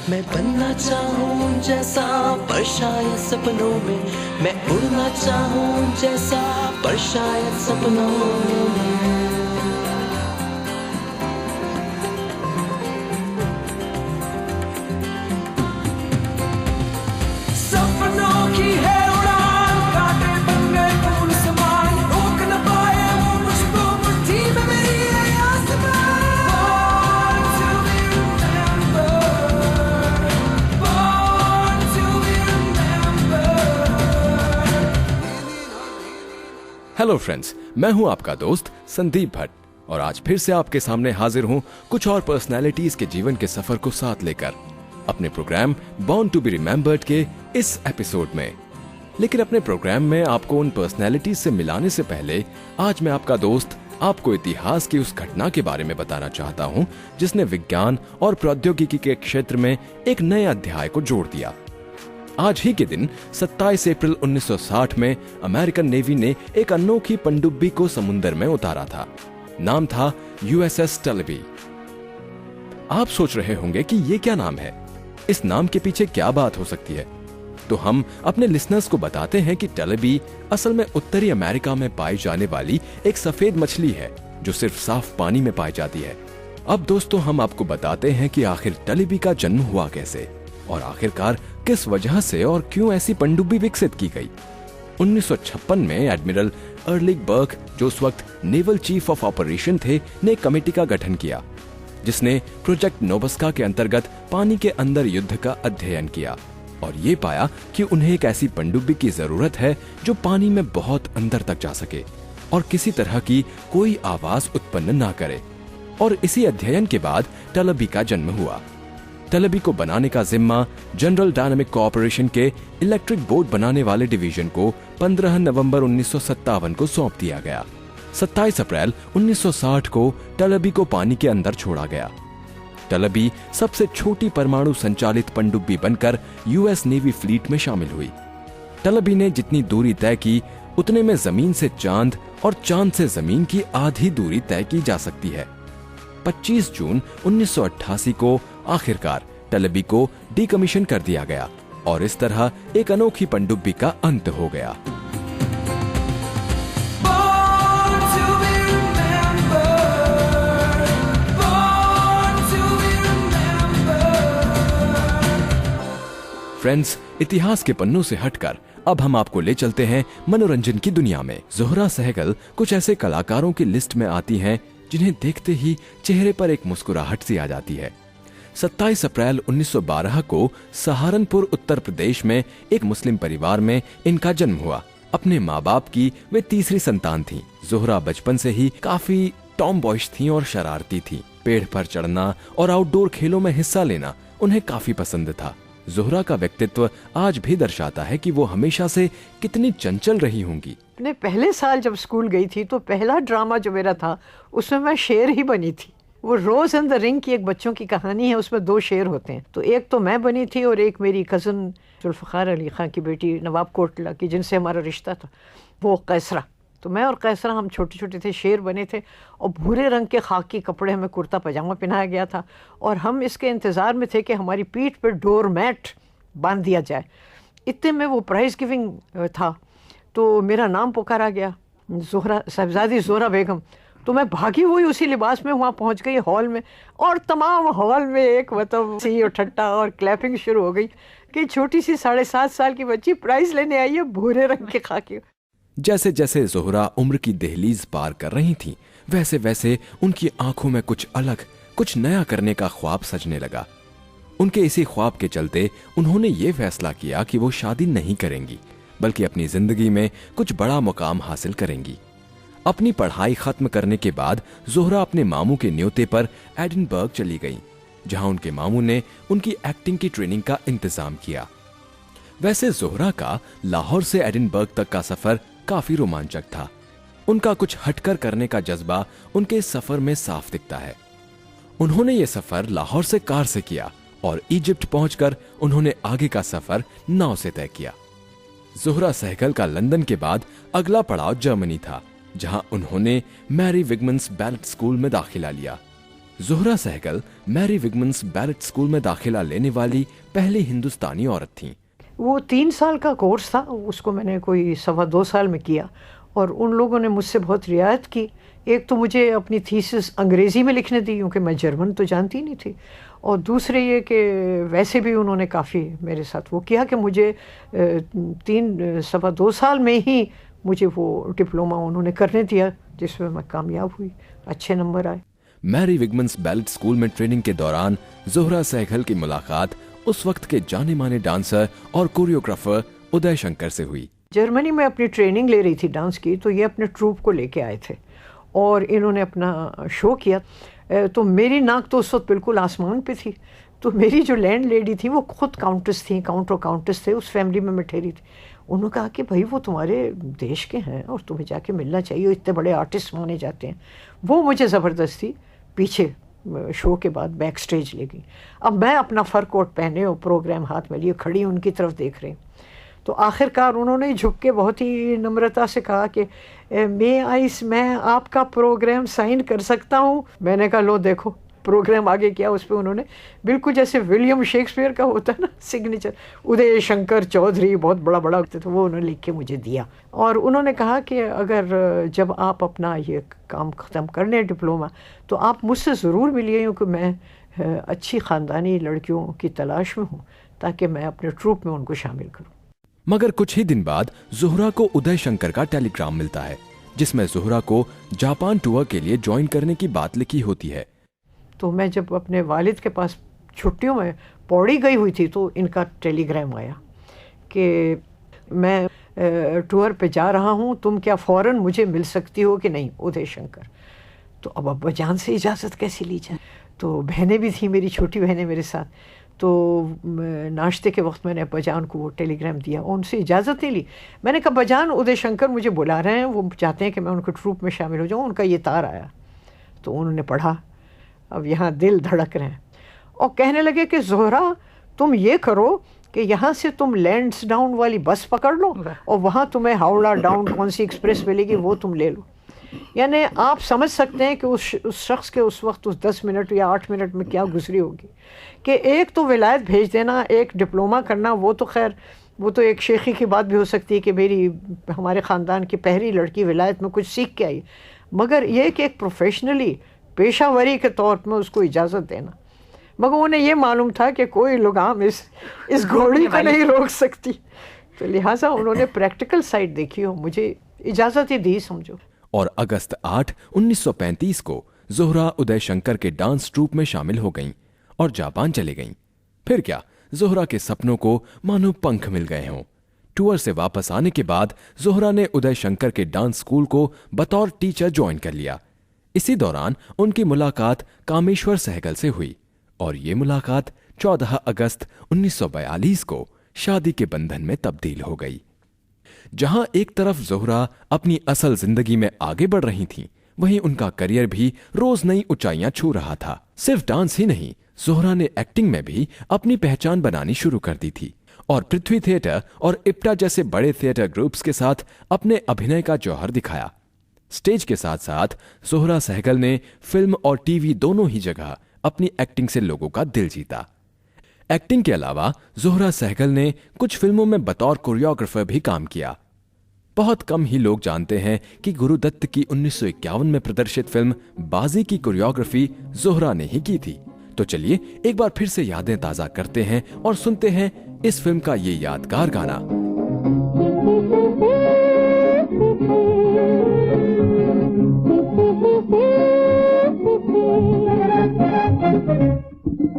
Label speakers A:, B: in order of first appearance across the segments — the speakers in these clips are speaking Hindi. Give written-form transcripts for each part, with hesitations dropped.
A: मैं बनना चाहूँ जैसा पर शायद सपनों में, मैं उड़ना चाहूँ जैसा पर शायद सपनों में।
B: हेलो फ्रेंड्स, मैं हूं आपका दोस्त संदीप भट्ट और आज फिर से आपके सामने हाजिर हूं कुछ और पर्सनालिटीज के जीवन के सफर को साथ लेकर अपने programme born to be remembered के इस एपिसोड में। लेकिन अपने प्रोग्राम में आपको उन पर्सनालिटीज से मिलाने से पहले आज मैं आपका दोस्त आपको इतिहास की उस घटना के बारे में बताना चाहता हूं जिसने विज्ञान और प्रौद्योगिकी के क्षेत्र में एक नए अध्याय को जोड़ दिया। आज ही के दिन 27 अप्रैल 1960 में अमेरिकन नेवी ने एक अनोखी पनडुब्बी को समुद्र में उतारा था। नाम था यूएसएस टलेबी। आप सोच रहे होंगे कि ये क्या नाम है, इस नाम के पीछे क्या बात हो सकती है। तो हम अपने लिसनर्स को बताते हैं कि टलेबी असल में उत्तरी अमेरिका में पाई जाने वाली एक सफेद मछली है जो सिर्फ साफ पानी में पाई जाती है। अब दोस्तों, हम आपको बताते हैं कि आखिर टलेबी का जन्म हुआ कैसे और आखिरकार किस वजह से और क्यों ऐसी पनडुब्बी विकसित की गई। 1956 में एडमिरल अर्लिग बर्क, जो उस वक्त नेवल चीफ ऑफ ऑपरेशन थे, ने कमेटी का गठन किया जिसने प्रोजेक्ट नोबस्का के अंतर्गत पानी के अंदर युद्ध का अध्ययन किया और ये पाया कि उन्हें एक ऐसी पनडुब्बी की जरूरत है जो पानी में बहुत अंदर तक जा सके और किसी तरह की कोई आवाज उत्पन्न ना करे। और इसी अध्ययन के बाद टलेबी का जन्म हुआ। टलेबी को बनाने का जिम्मा जनरल डायनामिक कोऑपरेशन के इलेक्ट्रिक बोट बनाने वाले डिवीजन को 15 नवंबर 1957 को सौंप दिया गया। 27 अप्रैल 1960 को टलेबी को पानी के अंदर छोड़ा गया। टलेबी सबसे छोटी परमाणु संचालित पनडुब्बी बनकर यूएस नेवी फ्लीट में शामिल हुई। टलेबी ने जितनी दूरी तय की उतने में जमीन से चांद और चांद से जमीन की आधी दूरी तय की जा सकती है। 25 जून 1988 को आखिरकार टलेबी को डीकमीशन कर दिया गया और इस तरह एक अनोखी पनडुब्बी का अंत हो गया। फ्रेंड्स, इतिहास के पन्नों से हटकर अब हम आपको ले चलते हैं मनोरंजन की दुनिया में। जोहरा सहगल कुछ ऐसे कलाकारों की लिस्ट में आती हैं जिन्हें देखते ही चेहरे पर एक मुस्कुराहट सी आ जाती है। 27 अप्रैल 1912 को सहारनपुर उत्तर प्रदेश में एक मुस्लिम परिवार में इनका जन्म हुआ। अपने माँ बाप की वे तीसरी संतान थीं। जोहरा बचपन से ही काफी टॉम बॉयज थीं और शरारती थीं। पेड़ पर चढ़ना और आउटडोर खेलों में हिस्सा लेना उन्हें काफी पसंद था। जोहरा का व्यक्तित्व आज भी दर्शाता है कि वो हमेशा से कितनी चंचल रही होंगी।
C: अपने पहले साल जब स्कूल गई थी तो पहला ड्रामा जो मेरा था उसमें मैं शेर ही बनी थी। वो रोज एंड द रिंग की एक बच्चों की कहानी है, उसमें 2 शेर होते हैं। तो एक तो मैं बनी थी और एक मेरी कज़न जुल्फ़िकार अली खां की बेटी नवाब कोटला की, जिनसे हमारा रिश्ता था, वो कैसरा। तो मैं और कैसरा हम छोटे छोटे थे, शेर बने थे और भूरे रंग के खाकी कपड़े हमें कुर्ता पजामा पहनाया गया था और हम इसके इंतज़ार में थे कि हमारी पीठ पर डोर मैट बांध दिया जाए। इतने में वो प्राइज़ गिविंग था तो मेरा नाम पुकारा गया, जोहरा, साहिबजादी जोहरा बेगम। तो मैं भागी हुई उसी लिबास में वहाँ पहुँच गई हॉल में और तमाम हॉल में एक मतलब सी और ठट्टा और क्लैपिंग शुरू हो गई कि छोटी सी 7.5 साल की बच्ची प्राइज़ लेने आई है भूरे रंग के खाकी।
B: जैसे जैसे जोहरा उम्र की दहलीज पार कर रही थीं, वैसे वैसे उनकी आंखों में कुछ अलग, कुछ नया करने का ख्वाब सजने लगा। उनके इसी ख्वाब के चलते उन्होंने ये फैसला किया कि वो शादी नहीं करेंगी बल्कि अपनी जिंदगी में कुछ बड़ा मुकाम हासिल करेंगी। अपनी पढ़ाई खत्म करने के बाद जोहरा अपने मामू के न्योते पर एडिनबर्ग चली गईं, जहां उनके मामू ने उनकी एक्टिंग की ट्रेनिंग का इंतजाम किया। वैसे जोहरा का लाहौर से एडिनबर्ग तक का सफर काफी रोमांचक था। उनका कुछ हटकर करने का जज्बा उनके इस सफर में साफ दिखता है। उन्होंने ये सफर लाहौर से कार से किया और इजिप्ट पहुंचकर उन्होंने आगे का सफर नाव से तय किया। जोहरा सहगल का लंदन के बाद अगला पड़ाव जर्मनी था, जहां उन्होंने मैरी विगमन्स बैलेट स्कूल में दाखिला लिया। Zohra Sehgal Mary विगमन्स ballot school में दाखिला लेने वाली पहली हिंदुस्तानी औरत थीं।
C: वो 3 साल का कोर्स था, उसको मैंने कोई 2.25 साल में किया और उन लोगों ने मुझसे बहुत रियायत की। एक तो मुझे अपनी थीसिस अंग्रेज़ी में लिखने दी क्योंकि मैं जर्मन तो जानती नहीं थी, और दूसरे ये कि वैसे भी उन्होंने काफ़ी मेरे साथ वो किया कि मुझे 2.25 साल में ही मुझे वो डिप्लोमा उन्होंने करने दिया, जिसमें मैं कामयाब हुई, अच्छे नंबर आए।
B: मैरी विगमन्स बैलेट स्कूल में ट्रेनिंग के दौरान ज़ोहरा सहगल की मुलाकात उस वक्त के जाने माने डांसर और कोरियोग्राफर उदय शंकर से हुई।
C: जर्मनी में अपनी ट्रेनिंग ले रही थी डांस की, तो ये अपने ट्रूप को लेके आए थे और इन्होंने अपना शो किया। तो मेरी नाक तो उस वक्त बिल्कुल आसमान पे थी। तो मेरी जो लैंड लेडी थी वो खुद काउंटेस थी, काउंटेस थे, उस फैमिली में मैं ठहरी थी। उन्होंने कहा कि भाई वो तुम्हारे देश के हैं और तुम्हें जाके मिलना चाहिए, इतने बड़े आर्टिस्ट माने जाते हैं। वो मुझे ज़बरदस्ती पीछे शो के बाद बैक स्टेज ले गई। अब मैं अपना फर कोट पहने और प्रोग्राम हाथ में लिए खड़ी उनकी तरफ देख रही। तो आखिरकार उन्होंने झुक के बहुत ही नम्रता से कहा कि मैं आपका प्रोग्राम साइन कर सकता हूँ। मैंने कहा लो देखो प्रोग्राम आगे किया, उस पर उन्होंने बिल्कुल जैसे विलियम शेक्सपियर का होता है ना सिग्नेचर, उदय शंकर चौधरी, बहुत बड़ा बड़ा होता, तो वो उन्होंने लिख के मुझे दिया। और उन्होंने कहा कि अगर जब आप अपना ये काम ख़त्म करने डिप्लोमा तो आप मुझसे ज़रूर मिलिए, क्योंकि मैं अच्छी ख़ानदानी लड़कियों की तलाश में हूँ ताकि मैं अपने ट्रूप में उनको शामिल करूँ।
B: मगर कुछ ही दिन बाद ज़ोहरा को उदय शंकर का टेलीग्राम मिलता है, जिसमें ज़ोहरा को जापान टूर के लिए ज्वाइन करने की बात लिखी होती है।
C: तो मैं जब अपने वालिद के पास छुट्टियों में पौड़ी गई हुई थी तो इनका टेलीग्राम आया कि मैं टूर पे जा रहा हूँ, तुम क्या फ़ौरन मुझे मिल सकती हो कि नहीं, उदय शंकर। तो अब अब्बा जान से इजाज़त कैसे ली जाए। तो बहनें भी थी, मेरी छोटी बहनें मेरे साथ। तो नाश्ते के वक्त मैंने अब्बा जान को वो टेलीग्राम दिया, उनसे इजाज़त नहीं ली। मैंने कहा अब्बा जान उदय शंकर मुझे बुला रहे हैं, वो चाहते हैं कि मैं उनके ट्रूप में शामिल हो जाऊँ। उनका ये तार आया तो उन्होंने पढ़ा। अब यहाँ दिल धड़क रहे हैं और कहने लगे कि ज़ोहरा तुम ये करो कि यहाँ से तुम लैंड्स डाउन वाली बस पकड़ लो और वहाँ तुम्हें हावड़ा डाउन कौन सी एक्सप्रेस मिलेगी वो तुम ले लो। यानी आप समझ सकते हैं कि उस शख्स के उस वक्त उस 10 मिनट या 8 मिनट में क्या गुजरी होगी कि एक तो विलायत भेज देना, एक डिप्लोमा करना, वो तो खैर वो तो एक शेखी की बात भी हो सकती है कि मेरी हमारे ख़ानदान की पहली लड़की विलायत में कुछ सीख के आई, मगर ये कि एक प्रोफेशनली पेशावरी के तौर पर उसको इजाज़त देना। मगर उन्हें ये मालूम था कि कोई लगाम इस घोड़ी को नहीं रोक सकती, तो लिहाजा उन्होंने प्रैक्टिकल साइड देखी और मुझे इजाज़त ही दी समझो।
B: और अगस्त 8, 1935 को ज़ोहरा उदय शंकर के डांस ट्रूप में शामिल हो गईं और जापान चली गईं। फिर क्या, ज़ोहरा के सपनों को मानो पंख मिल गए हों। टूर से वापस आने के बाद ज़ोहरा ने उदय शंकर के डांस स्कूल को बतौर टीचर ज्वाइन कर लिया। इसी दौरान उनकी मुलाकात कामेश्वर सहगल से हुई और ये मुलाकात 14 अगस्त 1942 को शादी के बंधन में तब्दील हो गई। जहां एक तरफ ज़ोहरा अपनी असल जिंदगी में आगे बढ़ रही थीं, वहीं उनका करियर भी रोज नई ऊंचाइयां छू रहा था। सिर्फ डांस ही नहीं, ज़ोहरा ने एक्टिंग में भी अपनी पहचान बनानी शुरू कर दी थी और पृथ्वी थिएटर और इप्टा जैसे बड़े थिएटर ग्रुप्स के साथ अपने अभिनय का जौहर दिखाया। स्टेज के साथ साथ ज़ोहरा सहगल ने फिल्म और टीवी दोनों ही जगह अपनी एक्टिंग से लोगों का दिल जीता। एक्टिंग के अलावा ज़ोहरा सहगल ने कुछ फिल्मों में बतौर कोरियोग्राफर भी काम किया। बहुत कम ही लोग जानते हैं कि गुरुदत्त की 1951 में प्रदर्शित फिल्म बाजी की कोरियोग्राफी ज़ोहरा ने ही की थी। तो चलिए एक बार फिर से यादें ताजा करते हैं और सुनते हैं इस फिल्म का ये यादगार गाना।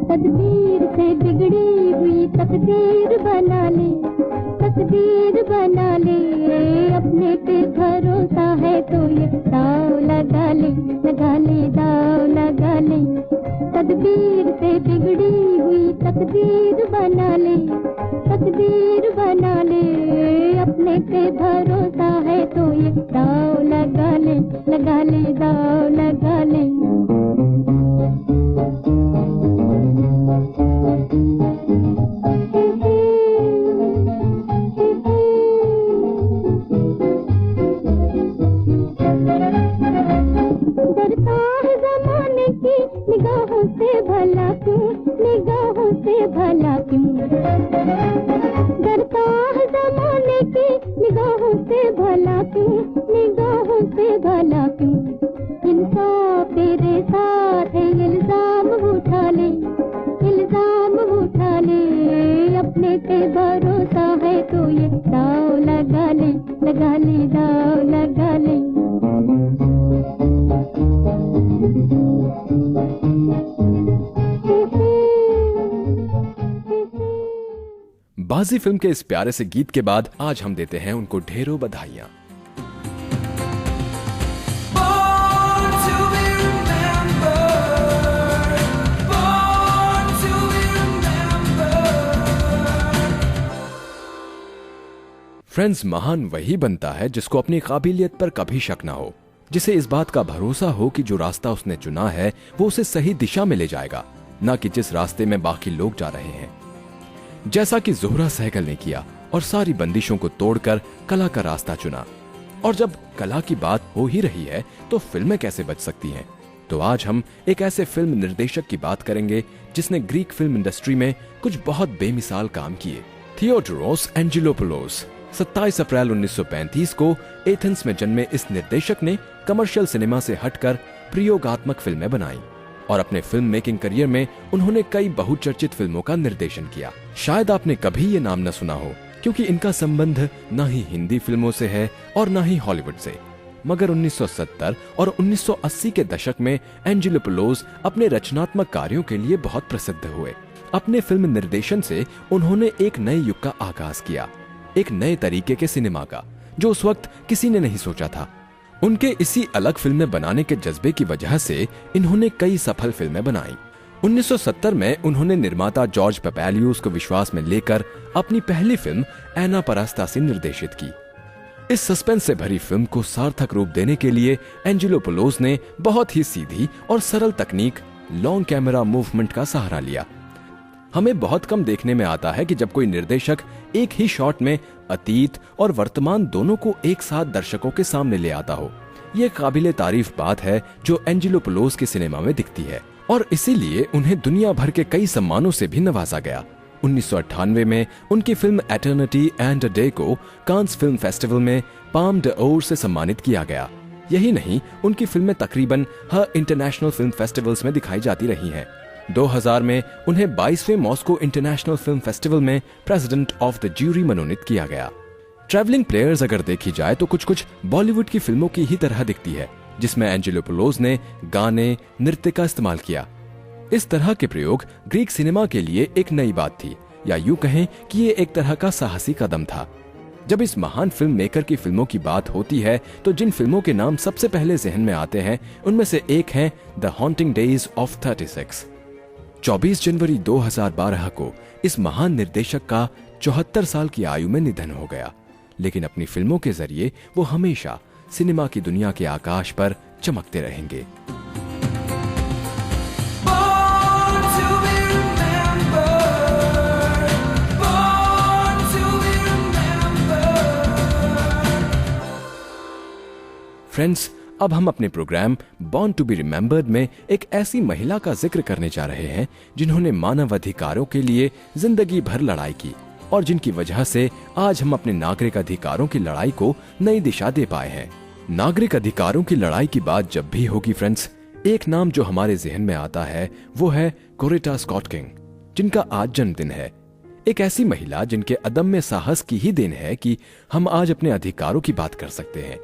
D: तकदीर से बिगड़ी हुई तकदीर बना ले, तकदीर बना ले, अपने पे भरोसा है तो ये दाव लगा ले, लगा ले, दाव लगा ले। तकदीर से बिगड़ी हुई तकदीर बना ले, तकदीर बना ले, अपने पे भरोसा है तो ये दाव लगा ले, लगा ले, दाव लगा ले। डरता है ज़माने की निगाहों से भला क्यों, निगाहों से भला क्यों, डरता है जमाने की निगाहों से भला क्यों, निगाहों से भला क्यों, इंसाफ तेरे साथ है इल्जाम उठा ले, इल्जाम उठा ले, अपने पे भरोसा है तो ये दाव लगा ले, लगा ले, दाव लगा ले।
B: बाजी फिल्म के इस प्यारे से गीत के बाद आज हम देते हैं उनको ढेरों बधाइयां। फ्रेंड्स, महान वही बनता है जिसको अपनी काबिलियत पर कभी शक ना हो, जिसे इस बात का भरोसा हो कि जो रास्ता उसने चुना है वो उसे सही दिशा में ले जाएगा, ना कि जिस रास्ते में बाकी लोग जा रहे हैं। जैसा कि ज़ोहरा सहगल ने किया और सारी बंदिशों को तोड़कर कला का रास्ता चुना। और जब कला की बात हो ही रही है तो फिल्में कैसे बच सकती हैं? तो आज हम एक ऐसे फिल्म निर्देशक की बात करेंगे जिसने ग्रीक फिल्म इंडस्ट्री में कुछ बहुत बेमिसाल काम किए। थियोडोरोस एंजिलोपुलोस। 27 अप्रैल 1935 को एथेंस में जन्मे इस निर्देशक ने कमर्शियल सिनेमा से हटकर प्रयोगात्मक फिल्में बनाई और अपने फिल्म मेकिंग करियर में उन्होंने कई बहुचर्चित फिल्मों का निर्देशन किया। शायद आपने कभी ये नाम न सुना हो क्योंकि इनका संबंध न ही हिंदी फिल्मों से है और न ही हॉलीवुड से। मगर 1970 और 1980 के दशक में एंजिलोपुलोस अपने रचनात्मक कार्यों के लिए बहुत प्रसिद्ध हुए। अपने फिल्म निर्देशन से उन्होंने एक नए युग का आगाज किया, एक नए तरीके के सिनेमा का, जो उस वक्त किसी ने नहीं सोचा था। उनके इसी अलग फिल्में बनाने के जज्बे की वजह से इन्होंने कई सफल फिल्में बनाई। 1970 में उन्होंने निर्माता जॉर्ज पेपैलियोस को विश्वास में लेकर अपनी पहली फिल्म एना परास्तासी निर्देशित की। इस सस्पेंस से भरी फिल्म को सार्थक रूप देने के लिए एंजिलोपुलोस ने बहुत ही सीधी और सरल तकनीक लॉन्ग कैमरा मूवमेंट का सहारा लिया। हमें बहुत कम देखने में आता है कि जब कोई निर्देशक एक ही शॉट में अतीत और वर्तमान दोनों को एक साथ दर्शकों के सामने ले आता हो। ये काबिले तारीफ बात है जो एंजिलोपुलोस के सिनेमा में दिखती है और इसीलिए उन्हें दुनिया भर के कई सम्मानों से भी नवाजा गया। 1998 में उनकी film eternity and a day को कांस फिल्म फेस्टिवल में पाम ड'ओर से सम्मानित किया गया। यही नहीं, उनकी फिल्में तकरीबन हर इंटरनेशनल फिल्म फेस्टिवल्स में दिखाई जाती रही हैं। 2000 में उन्हें 22वें मॉस्को इंटरनेशनल फिल्म फेस्टिवल में प्रेसिडेंट ऑफ द ज्यूरी मनोनीत किया गया। ट्रैवलिंग प्लेयर्स अगर देखी जाए तो कुछ बॉलीवुड की फिल्मों की ही तरह दिखती है, जिसमें एंजिलोपुलोस ने गाने, नृत्य का इस्तेमाल किया। इस तरह के प्रयोग ग्रीक सिनेमा के लिए एक नई बात थी, या यूं कहें कि ये एक तरह का साहसी कदम था। जब इस महान फिल्म मेकर की फिल्मों की बात होती है तो जिन फिल्मों के नाम सबसे पहले जहन में आते हैं उनमें से एक है द हॉन्टिंग डेज ऑफ 36। 24 जनवरी 2012 को इस महान निर्देशक का 74 साल की आयु में निधन हो गया, लेकिन अपनी फिल्मों के जरिए वो हमेशा सिनेमा की दुनिया के आकाश पर चमकते रहेंगे। फ्रेंड्स, अब हम अपने programme born to be remembered में एक ऐसी महिला का जिक्र करने जा रहे हैं जिन्होंने मानव अधिकारों के लिए जिंदगी भर लड़ाई की और जिनकी वजह से आज हम अपने नागरिक अधिकारों की लड़ाई को नई दिशा दे पाए हैं। नागरिक अधिकारों की लड़ाई की बात जब भी होगी फ्रेंड्स, एक नाम जो हमारे जहन में आता है वो है कोरेटा स्कॉट किंग, जिनका आज जन्मदिन है। एक ऐसी महिला जिनके अदम्य साहस की ही देन है कि हम आज अपने अधिकारों की बात कर सकते हैं,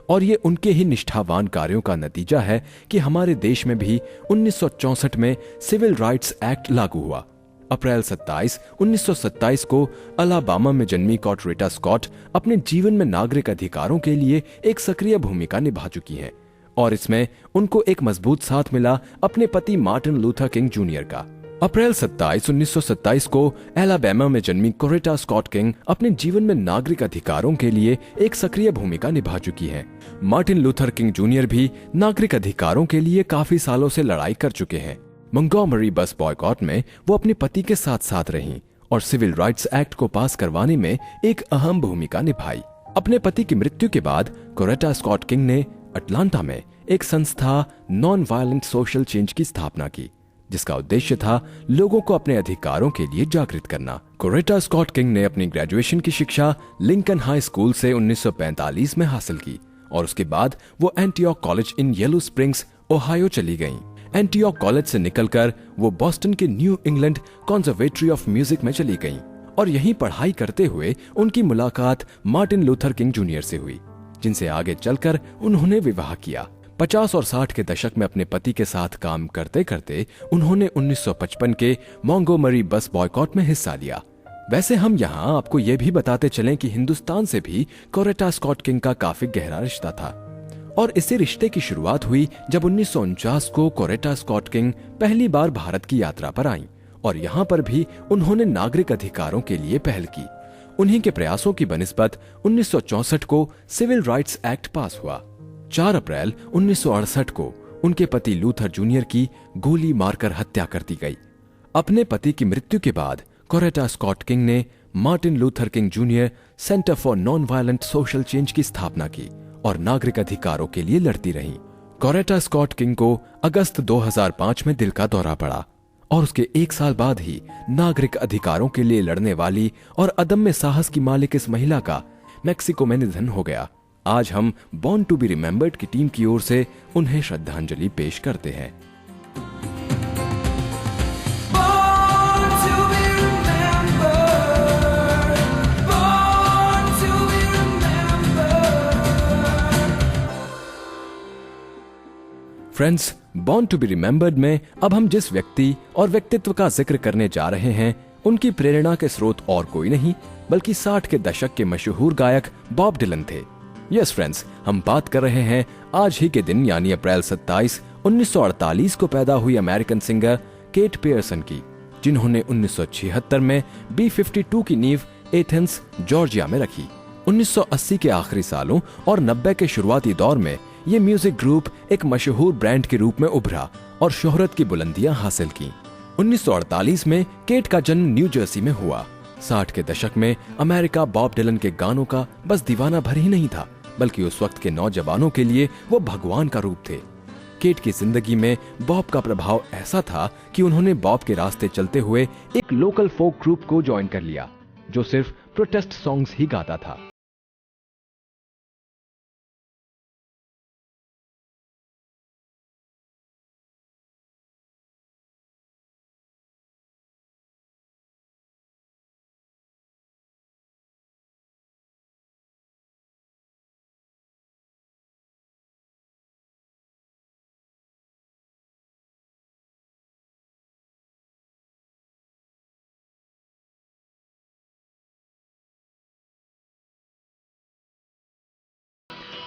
B: और ये उनके ही निष्ठावान कार्यों का नतीजा है कि हमारे देश में भी 1964 में सिविल राइट्स एक्ट लागू हुआ। अप्रैल 27, 1927 को अलाबामा में जन्मी कोरेटा स्कॉट अपने जीवन में नागरिक अधिकारों के लिए एक सक्रिय भूमिका निभा चुकी हैं और इसमें उनको एक मजबूत साथ मिला अपने पति मार्टिन लूथर किंग जूनियर का। अप्रैल 27, 1927 को अलाबामा में जन्मी कोरेटा स्कॉट किंग अपने जीवन में नागरिक अधिकारों के लिए एक सक्रिय भूमिका निभा चुकी हैं। मार्टिन लूथर किंग जूनियर भी नागरिक अधिकारों के लिए काफी सालों से लड़ाई कर चुके हैं। मंगोमरी बस बॉयकॉट में वो अपने पति के साथ साथ रहीं और सिविल राइट्स एक्ट को पास करवाने में एक अहम भूमिका निभाई। अपने पति की मृत्यु के बाद कोरेटा स्कॉट किंग ने अटलांटा में एक संस्था नॉन वायलेंट सोशल चेंज की स्थापना की, जिसका उद्देश्य था लोगों को अपने अधिकारों के लिए जागृत करना। कोरेटा स्कॉट किंग ने अपनी ग्रेजुएशन की शिक्षा लिंकन हाई स्कूल से 1945 में हासिल की और उसके बाद वो Antioch college in yellow springs, Ohio चली गईं। एंटियोक कॉलेज से निकलकर वो बॉस्टन के न्यू इंग्लैंड कॉन्जर्वेटरी ऑफ म्यूजिक में चली गईं और यहीं पढ़ाई करते हुए उनकी मुलाकात मार्टिन लूथर किंग जूनियर से हुई, जिनसे आगे चलकर उन्होंने विवाह किया। 50 और 60 के दशक में अपने पति के साथ काम करते करते उन्होंने 1955 के मोंगोमरी बस बॉयकॉट में हिस्सा लिया। वैसे हम यहाँ आपको ये भी बताते चलें कि हिंदुस्तान से भी कोरेटा स्कॉट किंग का काफी गहरा रिश्ता था और इसी रिश्ते की शुरुआत हुई जब 1949 को कोरेटा स्कॉट किंग पहली बार भारत की यात्रा पर आईं और यहाँ पर भी उन्होंने नागरिक अधिकारों के लिए पहल की। उन्हीं के प्रयासों की बनिस्बत 1964 को सिविल राइट्स एक्ट पास हुआ। 4 अप्रैल 1968 को उनके पति लूथर जूनियर की गोली मारकर हत्या कर दी गई। अपने पति की मृत्यु के बाद कोरेटा स्कॉट किंग ने Martin Luther king junior centre for non violent social change की स्थापना की और नागरिक अधिकारों के लिए लड़ती रहीं। कोरेटा स्कॉट किंग को अगस्त 2005 में दिल का दौरा पड़ा और उसके 1 साल बाद ही नागरिक अधिकारों के लिए लड़ने वाली और अदम्य साहस की मालिक इस महिला का मेक्सिको में निधन हो गया। आज हम बॉर्न टू बी रिमेम्बर्ड की टीम की ओर से उन्हें श्रद्धांजलि पेश करते हैं। Friends, born to be remembered में अब हम जिस व्यक्ति और व्यक्तित्व का जिक्र करने जा रहे हैं, उनकी प्रेरणा के स्रोत और कोई नहीं बल्कि 60 के दशक के मशहूर गायक बॉब डिलन थे। यस फ्रेंड्स, हम बात कर रहे हैं आज ही के दिन यानी अप्रैल 27, 1948 को पैदा हुई अमेरिकन सिंगर केट पियर्सन की, जिन्होंने 1976 में B-52 की नींव एथेंस, जॉर्जिया में रखी। 1980 के आखिरी सालों और 90 के शुरुआती दौर में ये म्यूजिक ग्रुप एक मशहूर ब्रांड के रूप में उभरा और शोहरत की बुलंदियां हासिल की। 1948 में केट का जन्म न्यू जर्सी में हुआ। 60 के दशक में अमेरिका बॉब डिलन के गानों का बस दीवाना भर ही नहीं था, बल्कि उस वक्त के नौजवानों के लिए वो भगवान का रूप थे। केट की जिंदगी में बॉब का प्रभाव ऐसा था कि उन्होंने बॉब के रास्ते चलते हुए एक लोकल फोक ग्रुप को ज्वाइन कर लिया, जो सिर्फ प्रोटेस्ट सॉन्ग्स ही गाता था।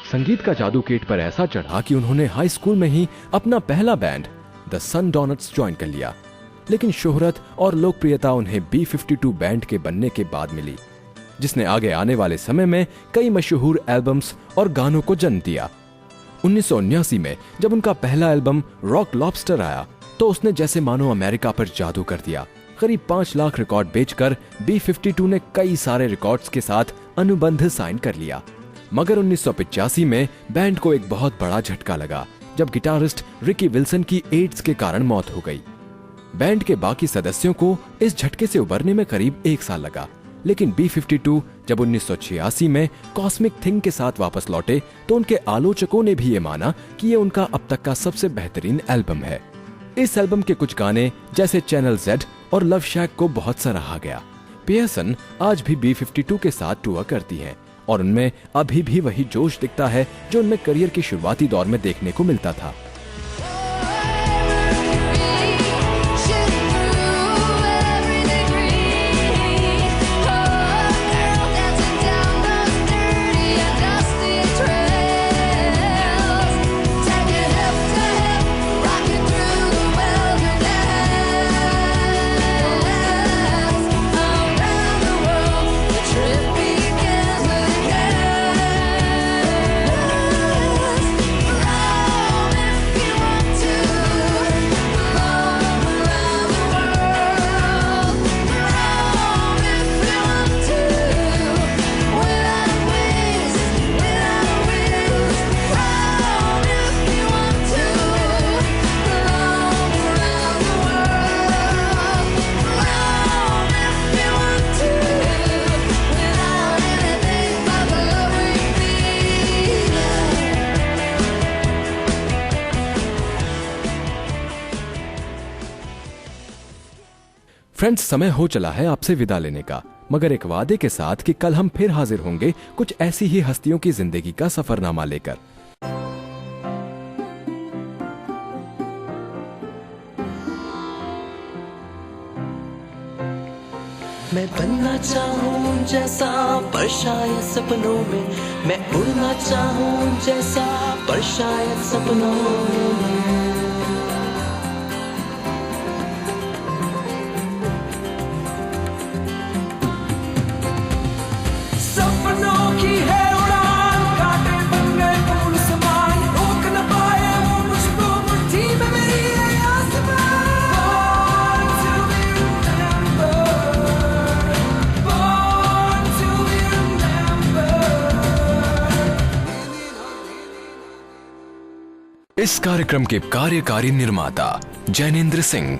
B: संगीत का जादू केट पर ऐसा चढ़ा कि उन्होंने हाई स्कूल में ही अपना पहला band the Sun Donuts join कर लिया, लेकिन शोहरत और लोकप्रियता उन्हें B-52 बैंड के बनने के बाद मिली, जिसने आगे आने वाले समय में कई मशहूर एल्बम्स और गानों को जन्म दिया। 1979 में जब उनका पहला एल्बम रॉक लॉबस्टर आया तो उसने जैसे मानो अमेरिका पर जादू कर दिया। करीब 5 लाख रिकॉर्ड बेचकर B-52 ने कई सारे रिकॉर्ड्स के साथ अनुबंध साइन कर लिया। मगर 1985 में बैंड को एक बहुत बड़ा झटका लगा जब गिटारिस्ट रिकी विल्सन की एड्स के कारण मौत हो गई। बैंड के बाकी सदस्यों को इस झटके से उबरने में करीब 1 साल लगा, लेकिन B-52 जब 1986 में कॉस्मिक थिंग के साथ वापस लौटे तो उनके आलोचकों ने भी ये माना कि ये उनका अब तक का सबसे बेहतरीन एल्बम है। इस एल्बम के कुछ गाने जैसे चैनल Z और लव शैक को बहुत सराहा गया। पियर्सन आज भी B-52 के साथ टूर करती हैं और उनमें अभी भी वही जोश दिखता है जो उनमें करियर के शुरुआती दौर में देखने को मिलता था। फ्रेंड्स, समय हो चला है आपसे विदा लेने का, मगर एक वादे के साथ कि कल हम फिर हाजिर होंगे कुछ ऐसी ही हस्तियों की जिंदगी का सफरनामा लेकर।
A: मैं बनना चाहूं जैसा पर शायद सपनों में, मैं उड़ना चाहूं जैसा पर शायद सपनों में। सपनों की है उड़ान, कांटे बन गए फूल समान, रोक न पाए वो मुझको मुट्ठी में मेरी ये आसमां। Born to be remembered,
B: इस कार्यक्रम के कार्यकारी निर्माता जैनेंद्र सिंह,